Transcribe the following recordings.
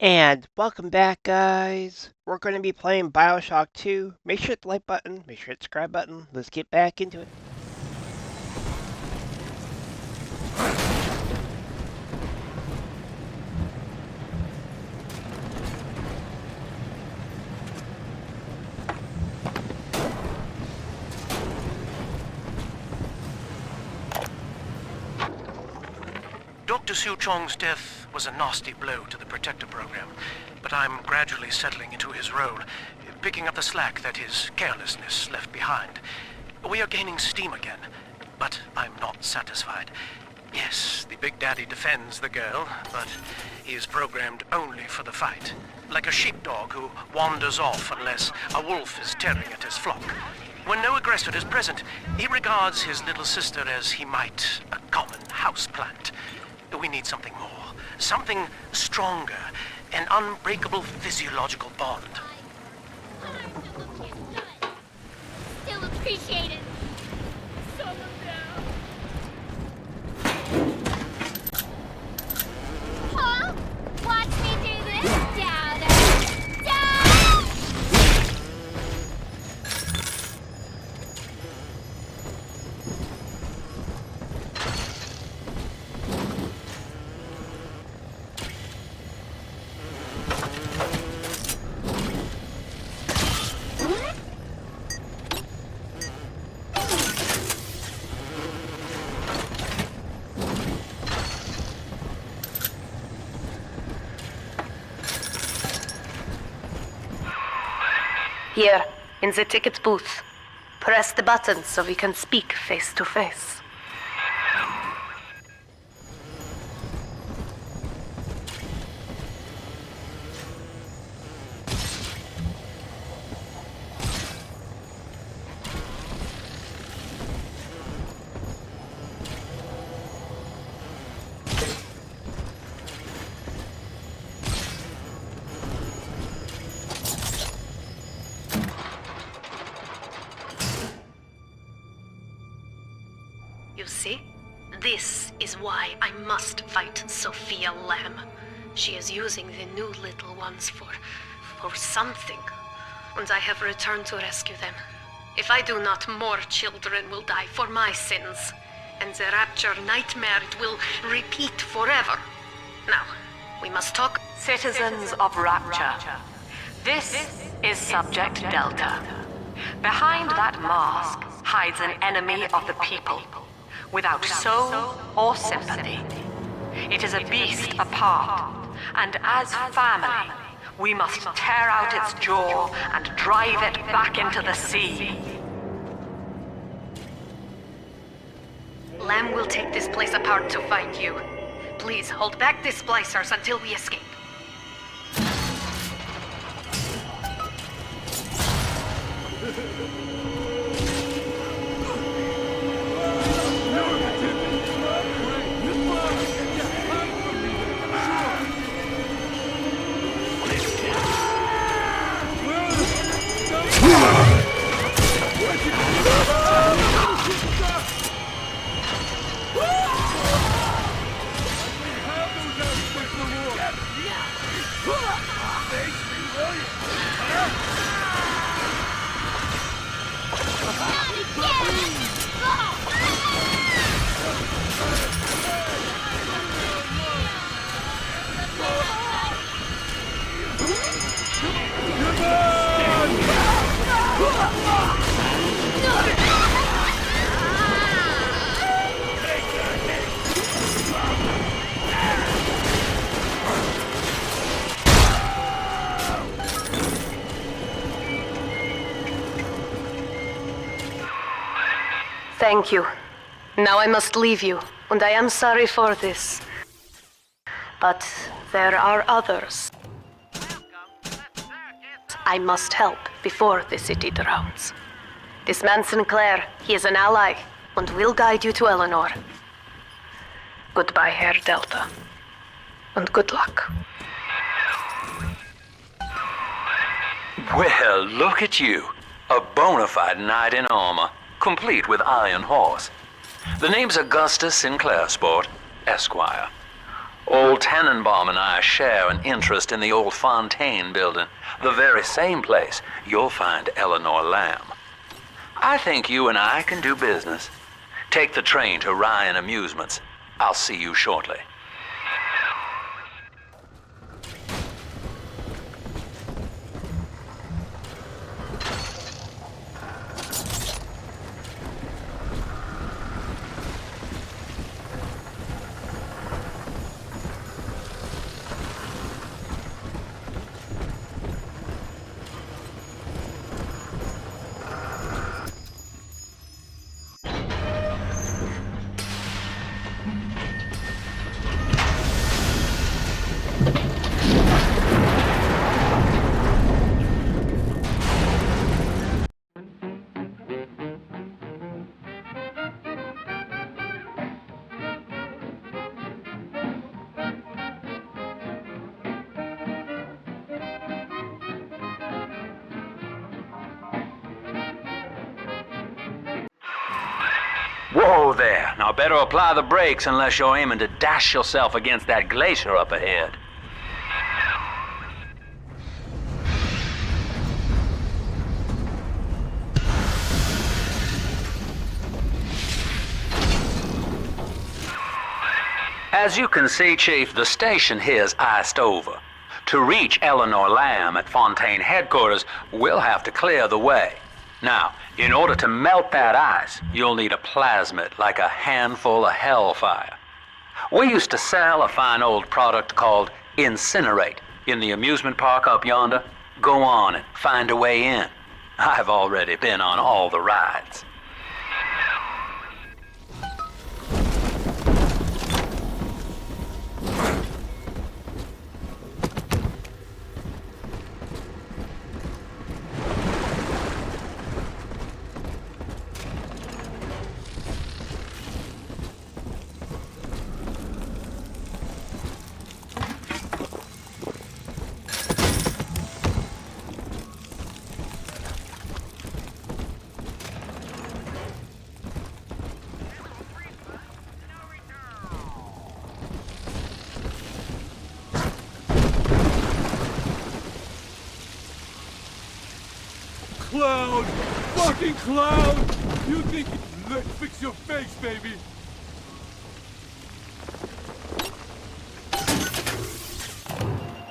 And welcome back, guys. We're going to be playing BioShock 2. Make sure to hit the like button, make sure to hit the subscribe button. Let's get back into it. Dr. Siu Chong's death was a nasty blow to the Protector program, but I'm gradually settling into his role, picking up the slack that his carelessness left behind. We are gaining steam again, but I'm not satisfied. Yes, the Big Daddy defends the girl, but he is programmed only for the fight, like a sheepdog who wanders off unless a wolf is tearing at his flock. When no aggressor is present, he regards his little sister as he might a common houseplant. We need something more, something stronger, an unbreakable physiological bond. Still appreciate it. Huh? Watch me do this, Downer. Down! Here, in the ticket booth. Press the button so we can speak face to face. You see? This is why I must fight Sophia Lamb. She is using the new little ones for something. And I have returned to rescue them. If I do not, more children will die for my sins. And the Rapture nightmare will repeat forever. Now, we must talk. Citizens of Rapture, this is Subject Delta. Behind that mask hides an enemy of the people, without soul or sympathy. It is a beast apart, and as family, we must tear out its jaw and drive it back into the sea. Lamb will take this place apart to find you. Please hold back the splicers until we escape. Thank you. Now I must leave you, and I am sorry for this. But there are others I must help before the city drowns. This man Sinclair, he is an ally, and will guide you to Eleanor. Goodbye, Herr Delta. And good luck. Well, look at you. A bona fide knight in armor, complete with iron horse. The name's Augustus Sinclair, Sport, Esquire. Old Tenenbaum and I share an interest in the old Fontaine building, the very same place you'll find Eleanor Lamb. I think you and I can do business. Take the train to Ryan Amusements. I'll see you shortly. Whoa there. Now better apply the brakes unless you're aiming to dash yourself against that glacier up ahead. As you can see, Chief, the station here's iced over. To reach Eleanor Lamb at Fontaine headquarters, we'll have to clear the way. Now, in order to melt that ice, you'll need a plasmid like a handful of hellfire. We used to sell a fine old product called Incinerate in the amusement park up yonder. Go on and find a way in. I've already been on all the rides. Cloud! Fucking Cloud! You think... Let's fix your face, baby!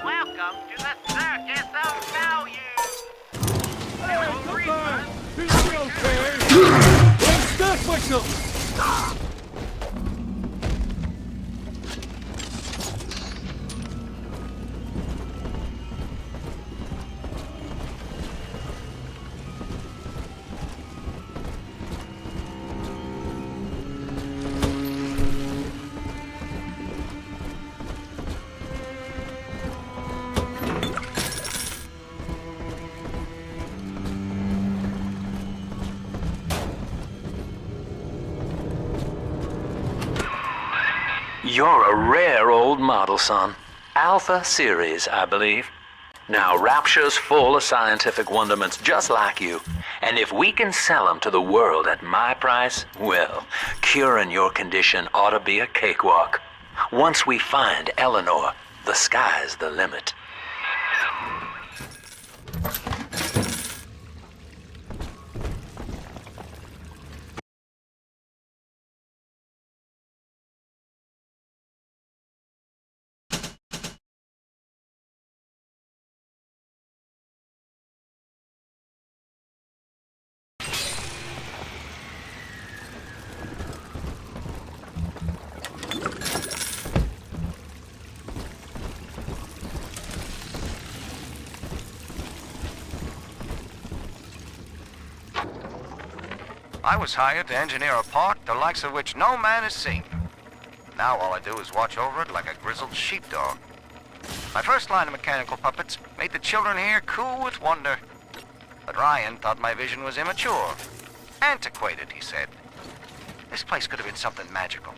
Welcome to the circus of value. Hey, come back! Is he okay? Let's stash myself! You're a rare old model, son. Alpha series, I believe. Now, Rapture's full of scientific wonderments just like you. And if we can sell them to the world at my price, well, curing your condition ought to be a cakewalk. Once we find Eleanor, the sky's the limit. I was hired to engineer a park the likes of which no man has seen. Now all I do is watch over it like a grizzled sheepdog. My first line of mechanical puppets made the children here cool with wonder. But Ryan thought my vision was immature. Antiquated, he said. This place could have been something magical.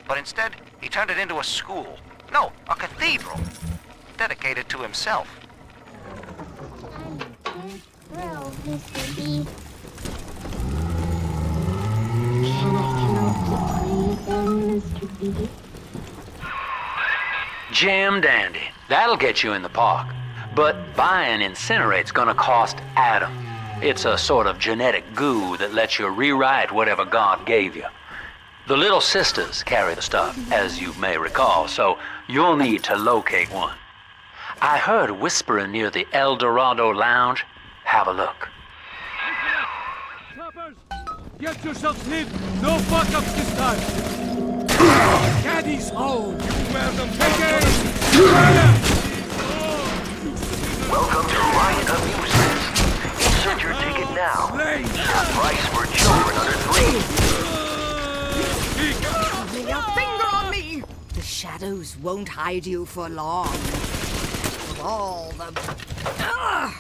But instead, he turned it into a school. No, a cathedral. Dedicated to himself. I'm Mr. B. Can I help you, please, Mr. B? Jam dandy. That'll get you in the park. But buying Incinerate's gonna cost Adam. It's a sort of genetic goo that lets you rewrite whatever God gave you. The Little Sisters carry the stuff, as you may recall, so you'll need to locate one. I heard whispering near the El Dorado Lounge. Have a look. Choppers! Get yourselves hid! No fuck-ups this time! Daddy's home! You wear them! Take aim! Welcome to Ryan Amusements. Insert your ticket now. Price for children under 3. Lay a finger on me! The shadows won't hide you for long. With all the... Ugh!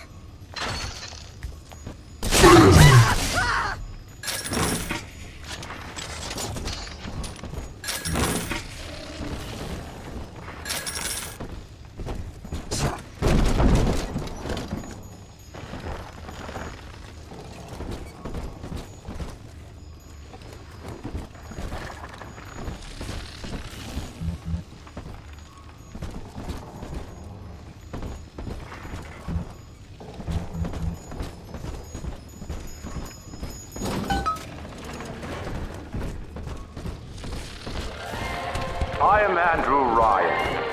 I am Andrew Ryan.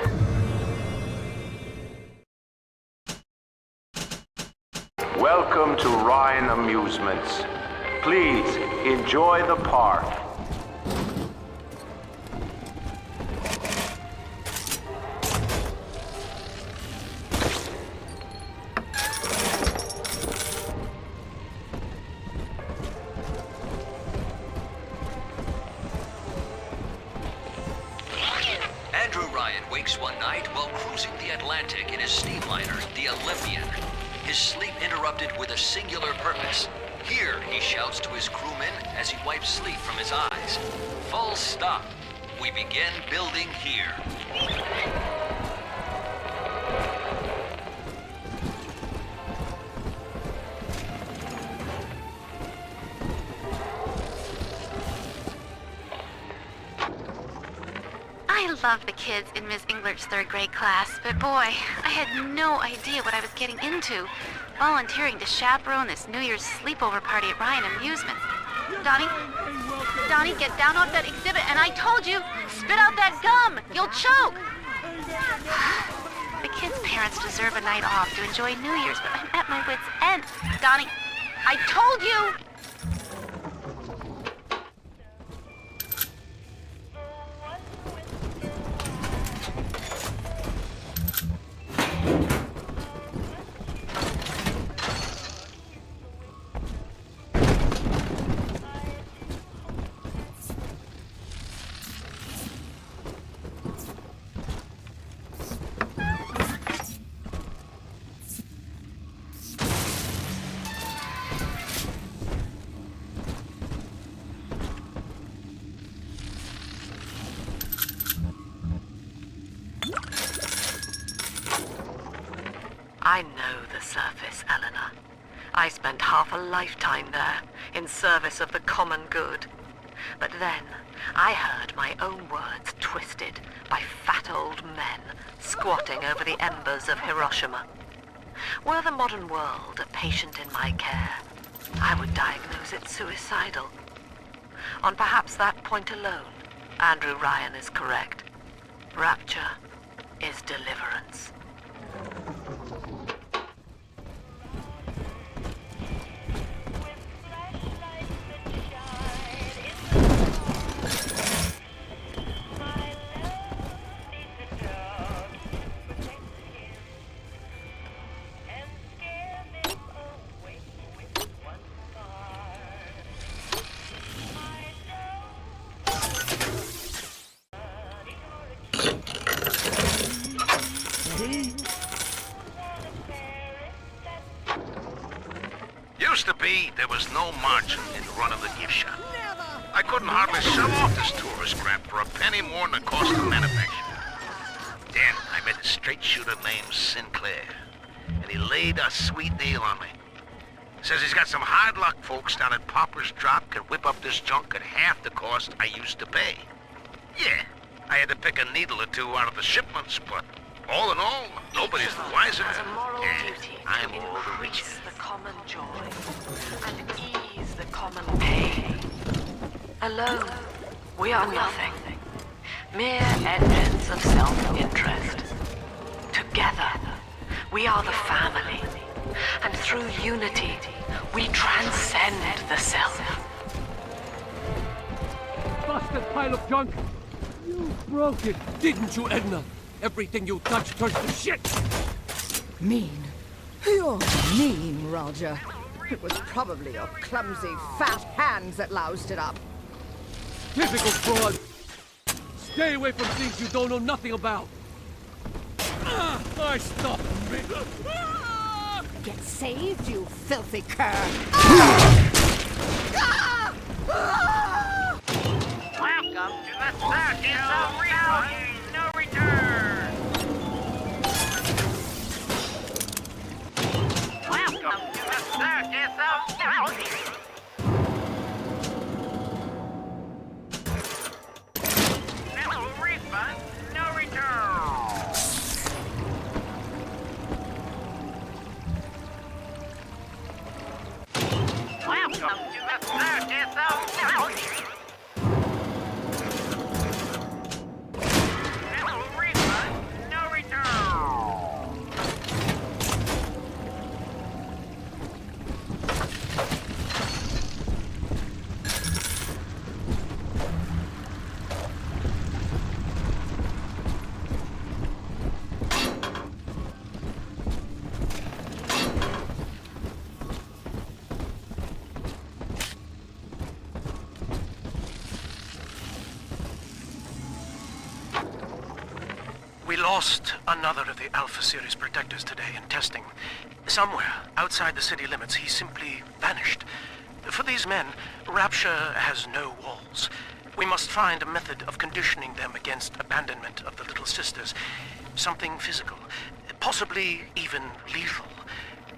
Welcome to Ryan Amusements. Please enjoy the park. Andrew Ryan wakes one night while cruising the Atlantic in his steamliner, the Olympian. His sleep interrupted with a singular purpose. Here, he shouts to his crewmen as he wipes sleep from his eyes. Full stop. We begin building here. I love the kids in Miss English third grade class, but boy, I had no idea what I was getting into. Volunteering to chaperone this New Year's sleepover party at Ryan Amusements. Donnie, get down off that exhibit, and I told you, spit out that gum! You'll choke! The kids' parents deserve a night off to enjoy New Year's, but I'm at my wit's end. Donnie, I told you! I know the surface, Eleanor. I spent half a lifetime there, in service of the common good. But then, I heard my own words twisted by fat old men squatting over the embers of Hiroshima. Were the modern world a patient in my care, I would diagnose it suicidal. On perhaps that point alone, Andrew Ryan is correct. Rapture is deliverance. Used to be, there was no margin in running the gift shop. I couldn't hardly sell off this tourist crap for a penny more than the cost of manufacture. Then I met a straight shooter named Sinclair, and he laid a sweet deal on me. Says he's got some hard luck folks down at Popper's Drop can whip up this junk at half the cost I used to pay. Yeah, I had to pick a needle or two out of the shipments, but all in all, nobody's the wiser. Has a moral And duty I'm to all the richer. increase the common joy and ease the common pain. Alone, we are nothing. Mere engines of self-interest. Together, we are the family. And through unity, we transcend the self. Busted pile of junk! You broke it, didn't you, Edna? Everything you touch turns to shit! Mean. You're mean, Roger. It was probably your clumsy, fat hands that loused it up. Typical fraud! Stay away from things you don't know nothing about! I stopped me! Get saved, you filthy cur! Welcome to the circus of reality, no return. Welcome to the circus of reality. No refund, no return. Welcome to the circus of reality. No refund, no return. We lost another of the Alpha Series protectors today in testing. Somewhere outside the city limits, he simply vanished. For these men, Rapture has no walls. We must find a method of conditioning them against abandonment of the Little Sisters. Something physical, possibly even lethal.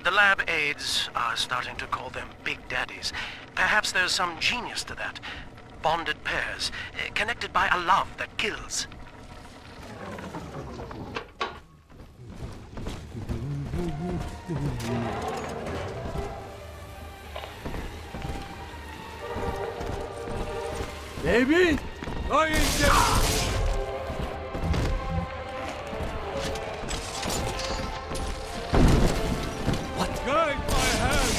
The lab aides are starting to call them Big Daddies. Perhaps there's some genius to that. Bonded pairs, connected by a love that kills. Baby? I ain't dead! Guide my hand!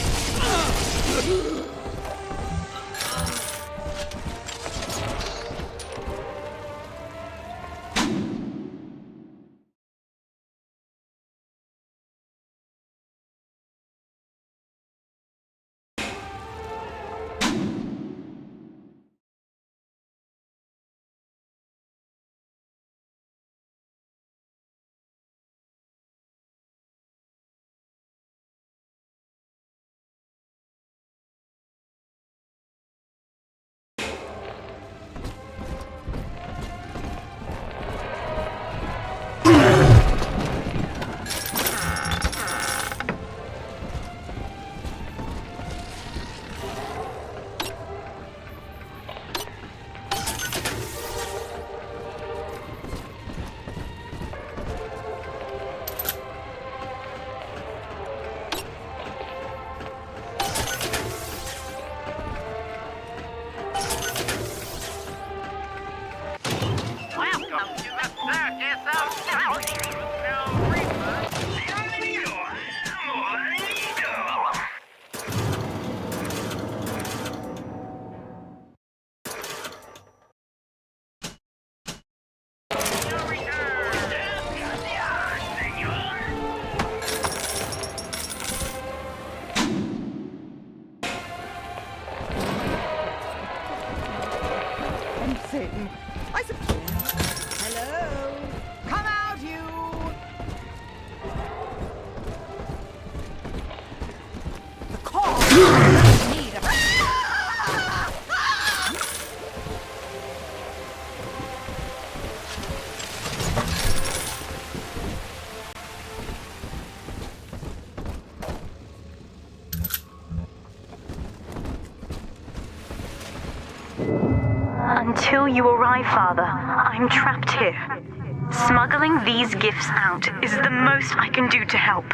Until you arrive, Father, I'm trapped here. Smuggling these gifts out is the most I can do to help.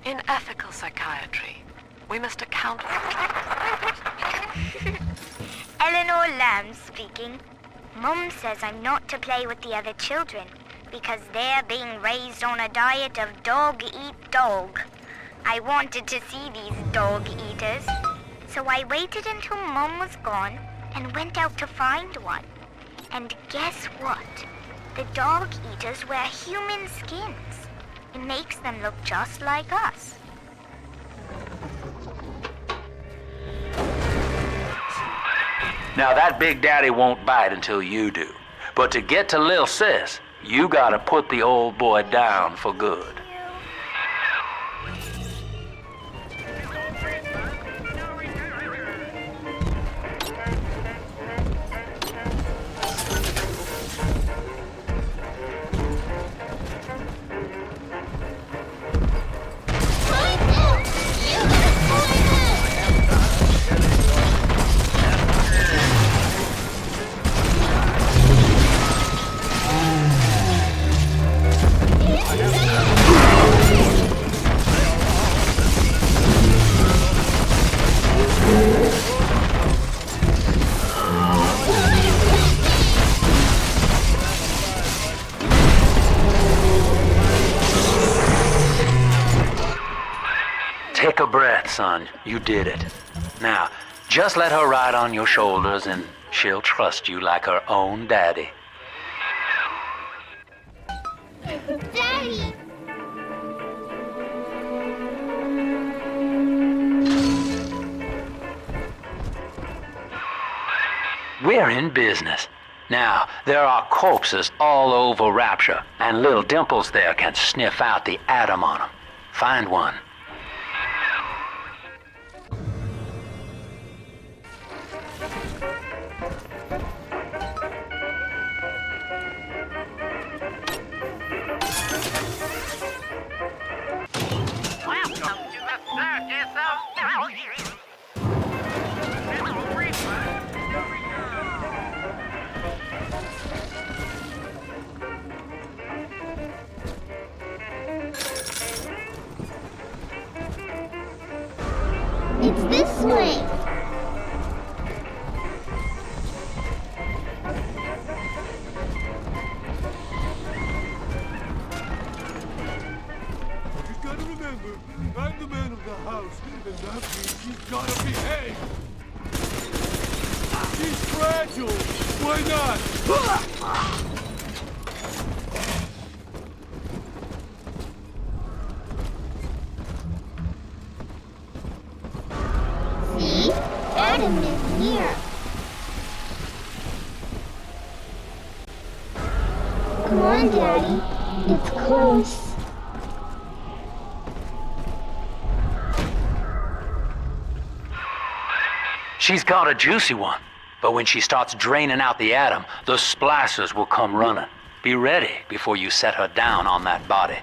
In ethical psychiatry, we must account for... Eleanor Lamb speaking. Mum says I'm not to play with the other children because they're being raised on a diet of dog-eat-dog. I wanted to see these dog eaters, so I waited until Mum was gone and went out to find one. And guess what? The dog eaters wear human skins. It makes them look just like us. Now that Big Daddy won't bite until you do. But to get to Lil Sis, you gotta put the old boy down for good. Take a breath, son. You did it. Now, just let her ride on your shoulders and she'll trust you like her own daddy. Daddy! We're in business. Now, there are corpses all over Rapture, and little Dimples there can sniff out the atom on them. Find one. It's this way. You gotta remember, I'm the man of the house, and that means you gotta behave. She's fragile. Why not? See? Adam is here. Come on, Daddy. It's close. She's got a juicy one, but when she starts draining out the atom, the splicers will come running. Be ready before you set her down on that body.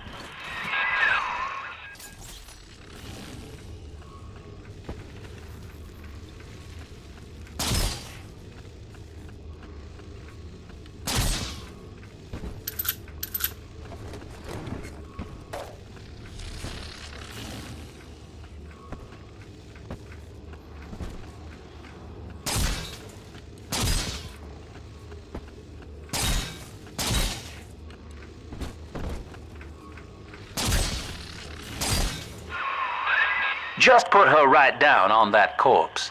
Just put her right down on that corpse.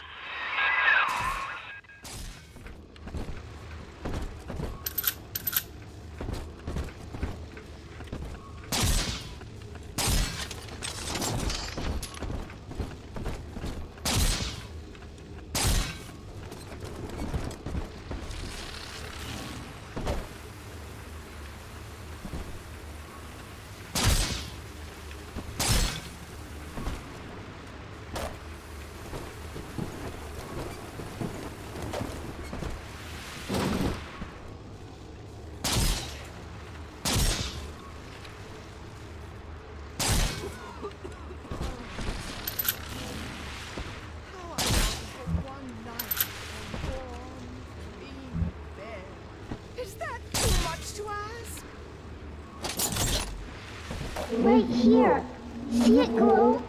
Right here. See it glow?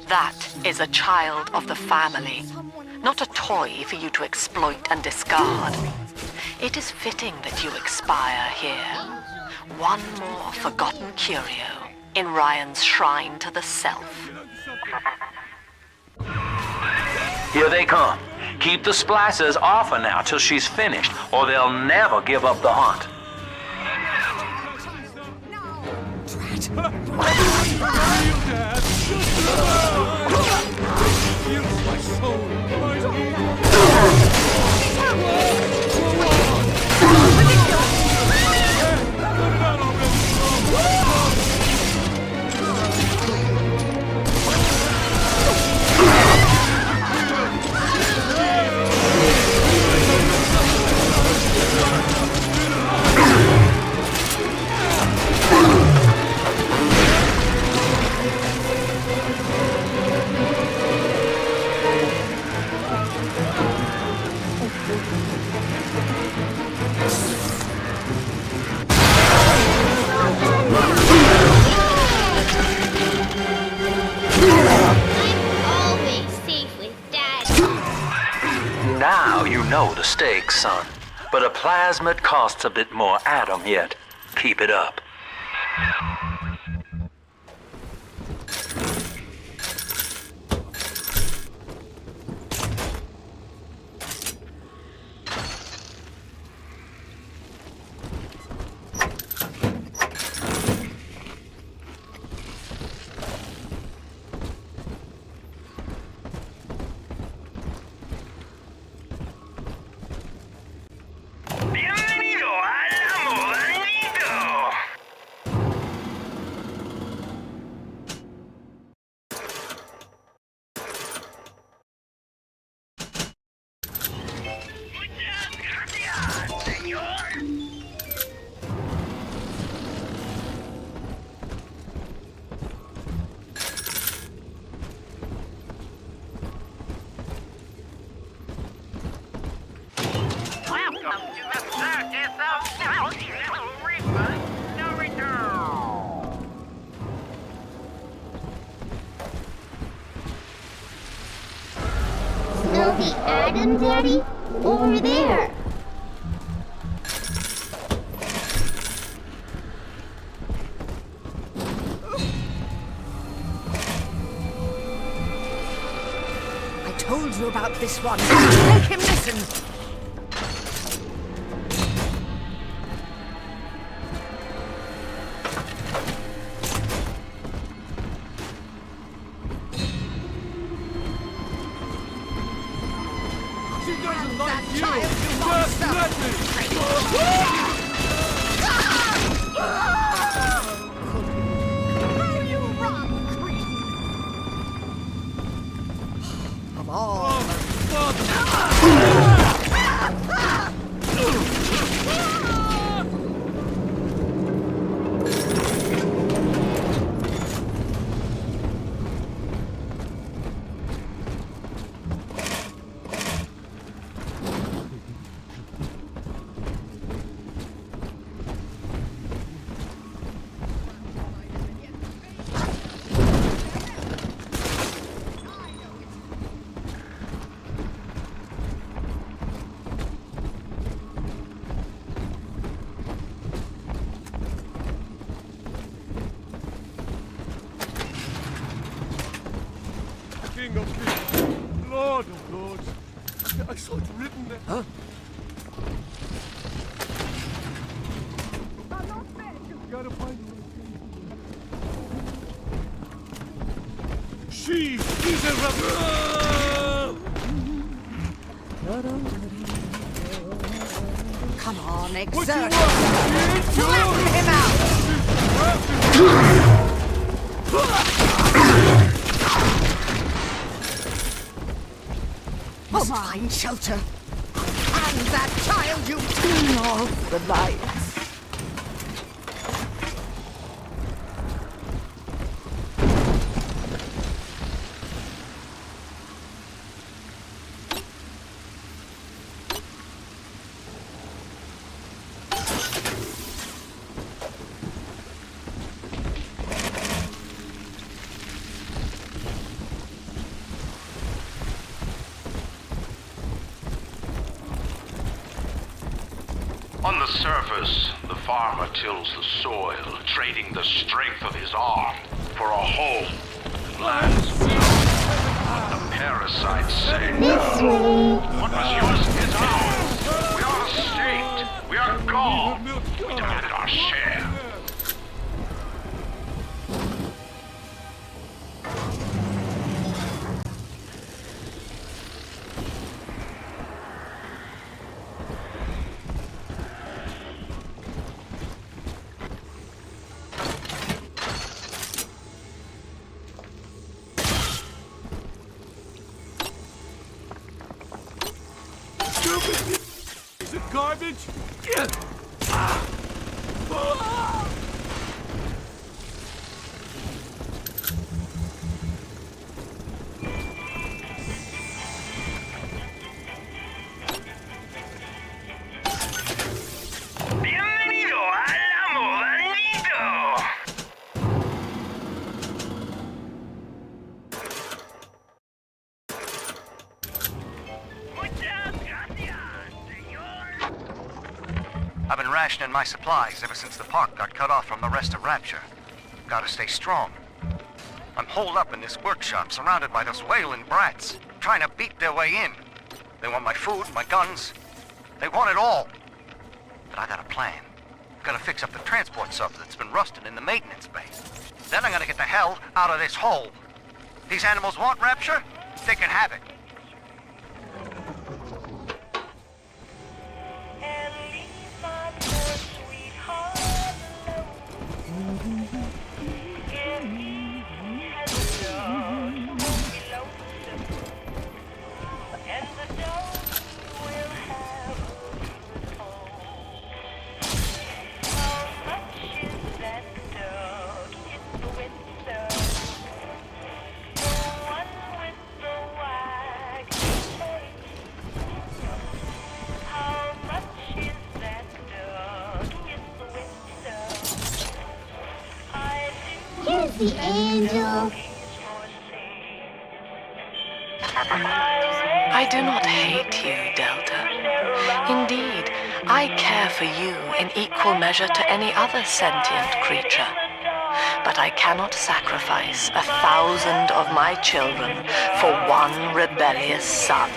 That is a child of the family, not a toy for you to exploit and discard. It is fitting that you expire here. One more forgotten curio in Ryan's shrine to the self. Here they come. Keep the splicers off her now till she's finished, or they'll never give up the hunt. Now you know the stakes, son. But a plasmid costs a bit more atom yet. Keep it up. Smell the atom, Daddy? Over there. I told you about this one. Make him listen. King of kings, Lord of lords. I saw it written there. Huh? Gotta find her. She is a rebel. Come on, exert. Flatten him out. Find shelter. And that child you turn off the lights. the surface, the farmer tills the soil, trading the strength of his arm for a home. Lands what the parasites say. What was yours is ours. We are the state. We are God. We demanded our share. Is it garbage? Bienvenido al Modanito. I've been rationing my supplies ever since the park got cut off from the rest of Rapture. Gotta stay strong. I'm holed up in this workshop, surrounded by those whaling brats, trying to beat their way in. They want my food, my guns. They want it all. But I got a plan. Gonna fix up the transport sub that's been rusted in the maintenance bay. Then I'm gonna get the hell out of this hole. These animals want Rapture? They can have it. The angel. I do not hate you, Delta. Indeed, I care for you in equal measure to any other sentient creature. But I cannot sacrifice 1,000 of my children for one rebellious son.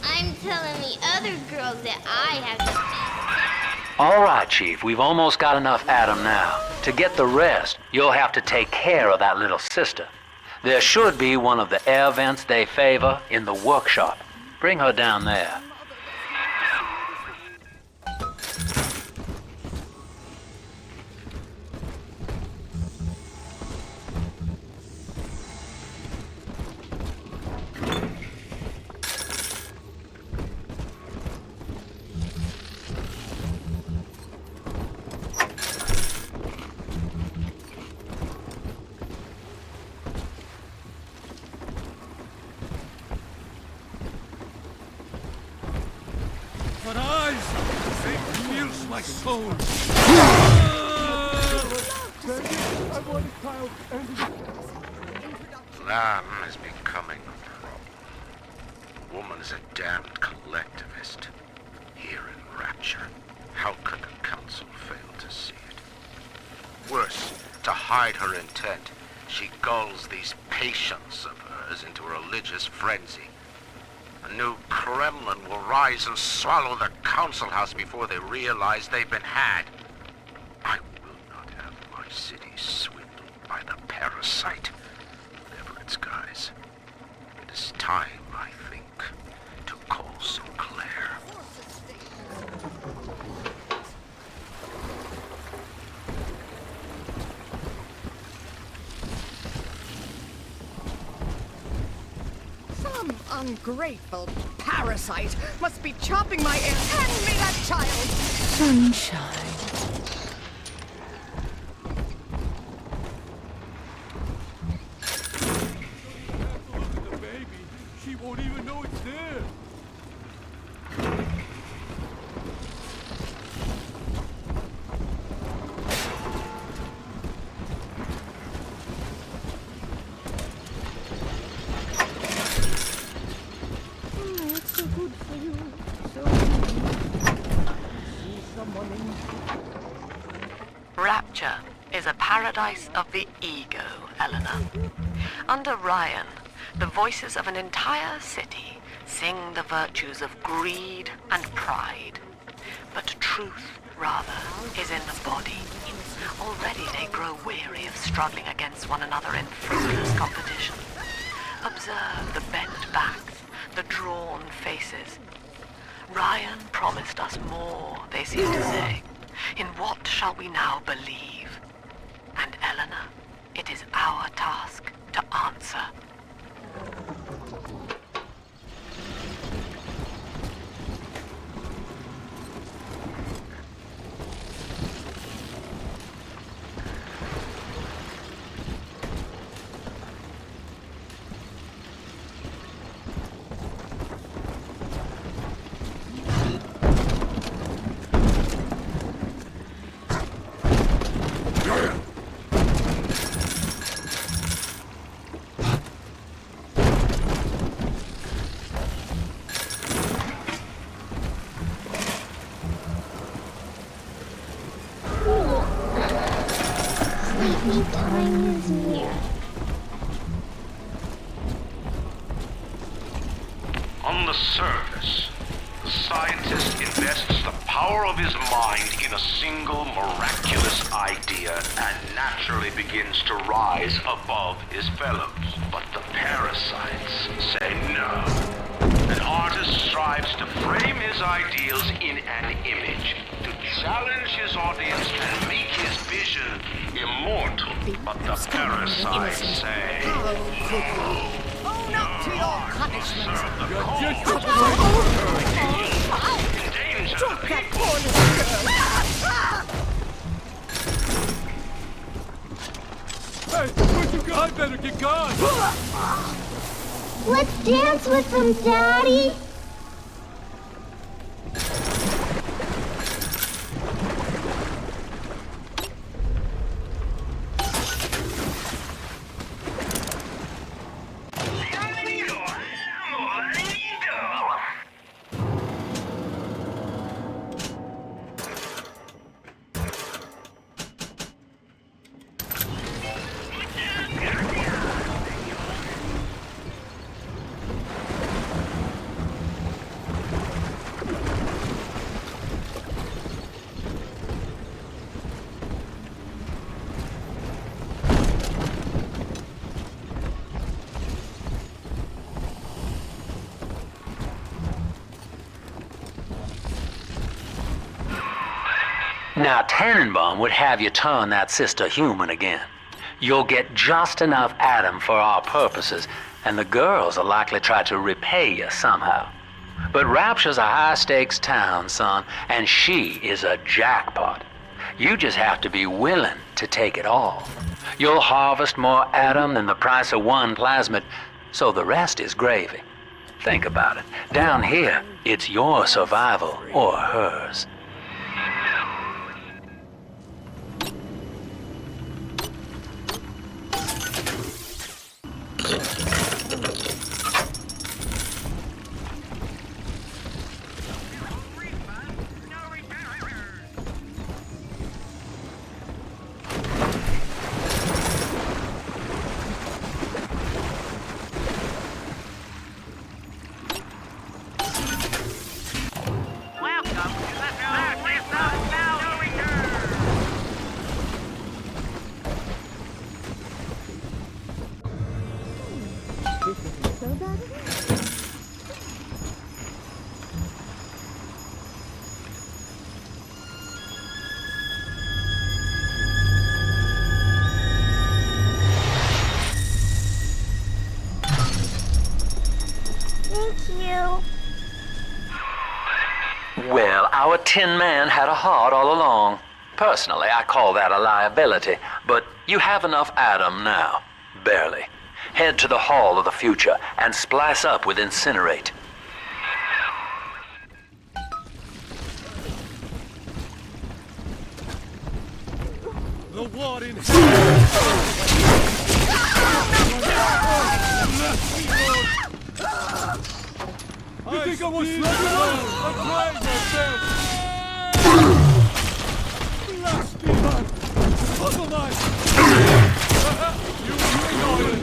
I'm telling the other girls that I have to. All right, Chief, we've almost got enough Adam now. To get the rest, you'll have to take care of that little sister. There should be one of the air vents they favor in the workshop. Bring her down there. But eyes! They pierce my soul! Lamb is becoming a problem. Woman is a damned collectivist. Here in Rapture, how could the Council fail to see it? Worse, to hide her intent, She gulls these patients of hers into a religious frenzy. A new Kremlin will rise and swallow the council house before they realize they've been had. I will not have my city swindled by the parasite. Whatever its guise. It is time, I think, to call Sinclair. Some ungrateful parasite must be chopping my ear. Hand me that child! Sunshine. The baby. She won't even know it's there. It's so good for you. So good. See someone in. Rapture is a paradise of the ego, Eleanor. Under Ryan, the voices of an entire city sing the virtues of greed and pride. But truth, rather, is in the body. Already they grow weary of struggling against one another in fruitless competition. Observe the bent backs, the drawn faces. Ryan promised us more, they seem to say. In what shall we now believe? And Eleanor, it is our task to answer. Sleepy time is near. On the surface, the scientist invests the power of his mind in a single miraculous idea and naturally begins to rise above his fellows. But the parasites say no. An artist strives to frame his ideals in an image, to challenge his audience and make his vision immortal. But the parasites say no. Own up to your punishment. Endanger That poor little girl. Hey, where'd you go? I better get gone. Let's dance with them, Daddy. Now, Tenenbaum would have you turn that sister human again. You'll get just enough Adam for our purposes, and the girls will likely try to repay you somehow. But Rapture's a high-stakes town, son, and she is a jackpot. You just have to be willing to take it all. You'll harvest more Adam than the price of one plasmid, so the rest is gravy. Think about it. Down here, it's your survival or hers. Tin Man had a heart all along. Personally, I call that a liability, but you have enough Adam now. Barely. Head to the Hall of the Future and splice up with Incinerate. The war in You think I was slugging around? I'm trying my best! Blast me, man! Otherwise! You ignored it!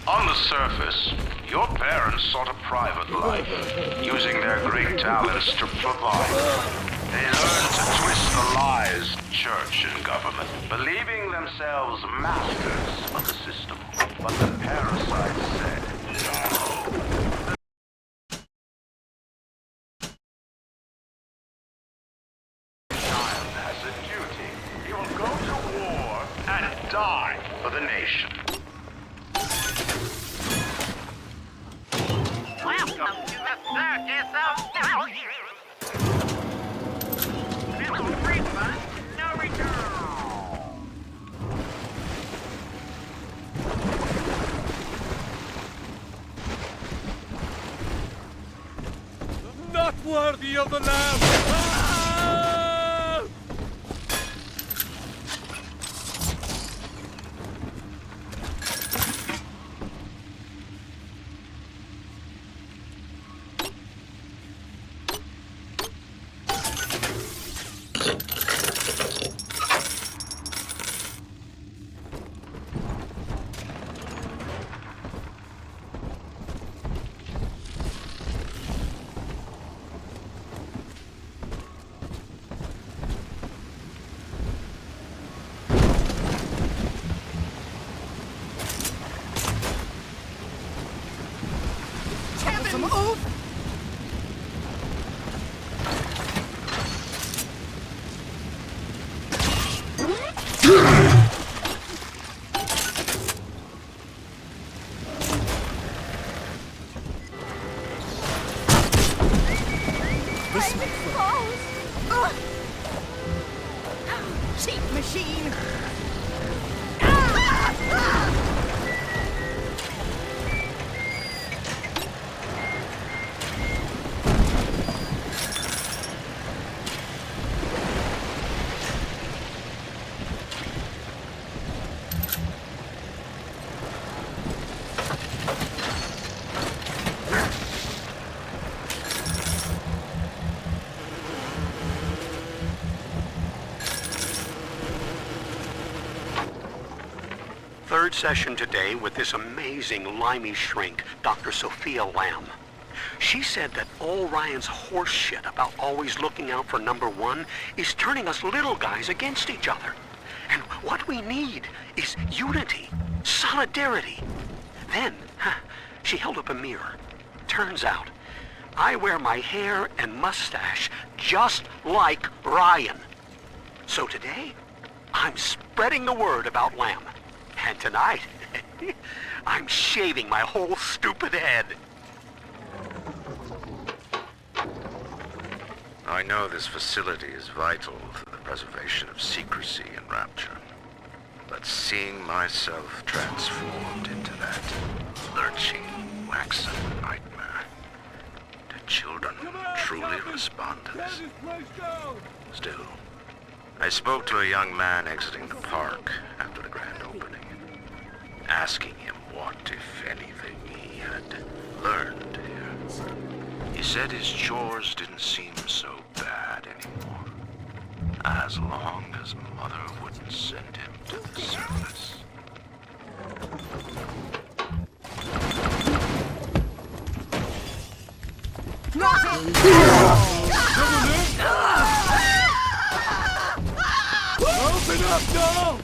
On the surface, your parents sought a private life, using their great talents to provide. They learned to twist the lies of church and government, believing themselves masters of the system. But the parasites said, no. Child has a duty. He will go to war and die for the nation. Welcome to the circus of value. No refund, no return. Not worthy of the Lamb! Ah! Cheap machine! Third session today with this amazing limey shrink, Dr. Sophia Lamb. She said that all Ryan's horse shit about always looking out for number one is turning us little guys against each other. And what we need is unity, solidarity. Then, she held up a mirror. Turns out, I wear my hair and mustache just like Ryan. So today, I'm spreading the word about Lamb. And tonight, I'm shaving my whole stupid head. I know this facility is vital to the preservation of secrecy in Rapture. But seeing myself transformed into that lurching, waxen nightmare, do children truly respond to this? Still, I spoke to a young man exiting the park after the grand opening, asking him what, if anything, he had learned here. He said his chores didn't seem so bad anymore, as long as Mother wouldn't send him to the surface. Open up, no!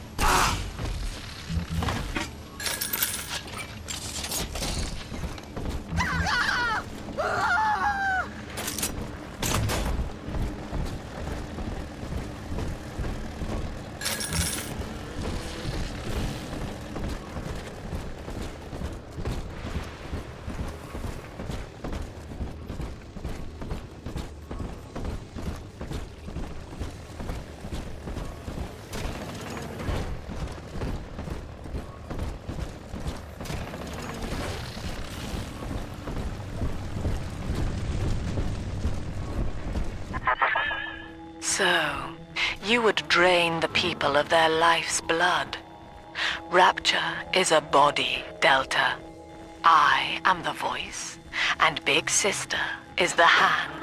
So, you would drain the people of their life's blood. Rapture is a body, Delta. I am the voice, and Big Sister is the hand.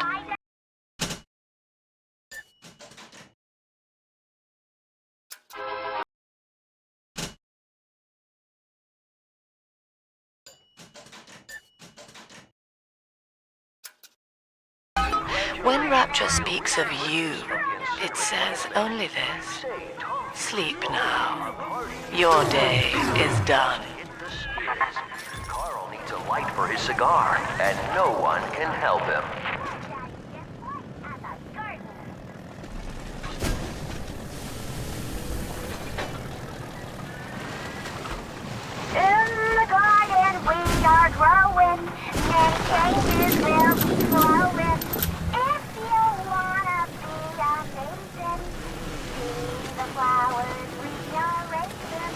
When Rapture speaks of you, it says only this. Sleep now. Your day is done. Carl needs a light for his cigar, and no one can help him. In the garden we are growing, many changes will be flowing. If you wanna be amazing, see the flowers we are raising.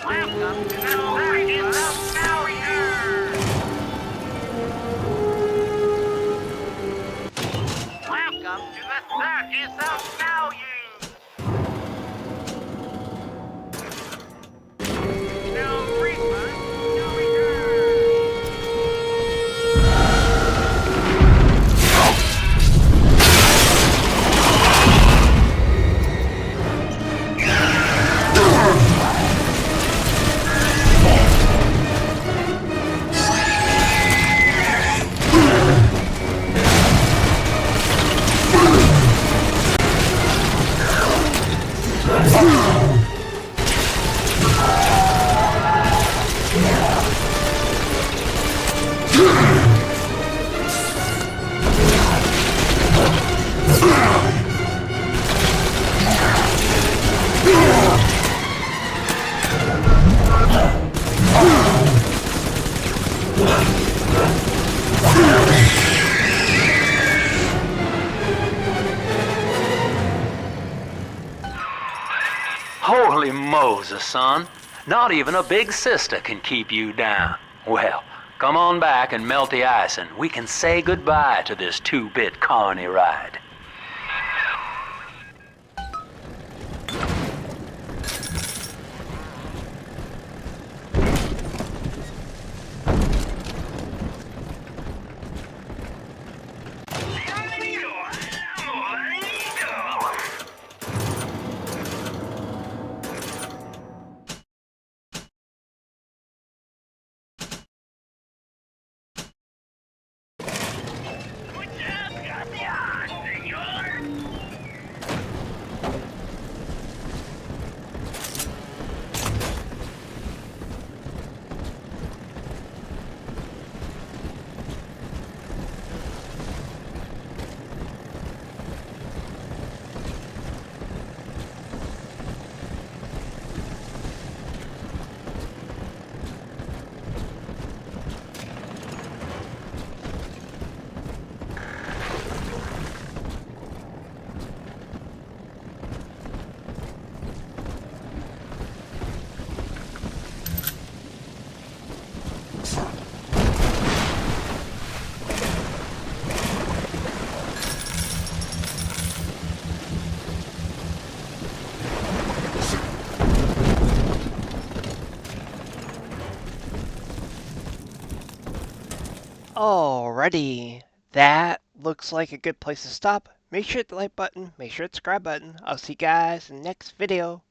Welcome to the circus of failure! Welcome to the circus of failure! No refund, no return! Holy Moses, son. Not even a big sister can keep you down. Well, come on back and melt the ice and we can say goodbye to this two-bit carny ride. Alrighty, that looks like a good place to stop. Make sure to hit the like button, make sure to subscribe button. I'll see you guys in the next video.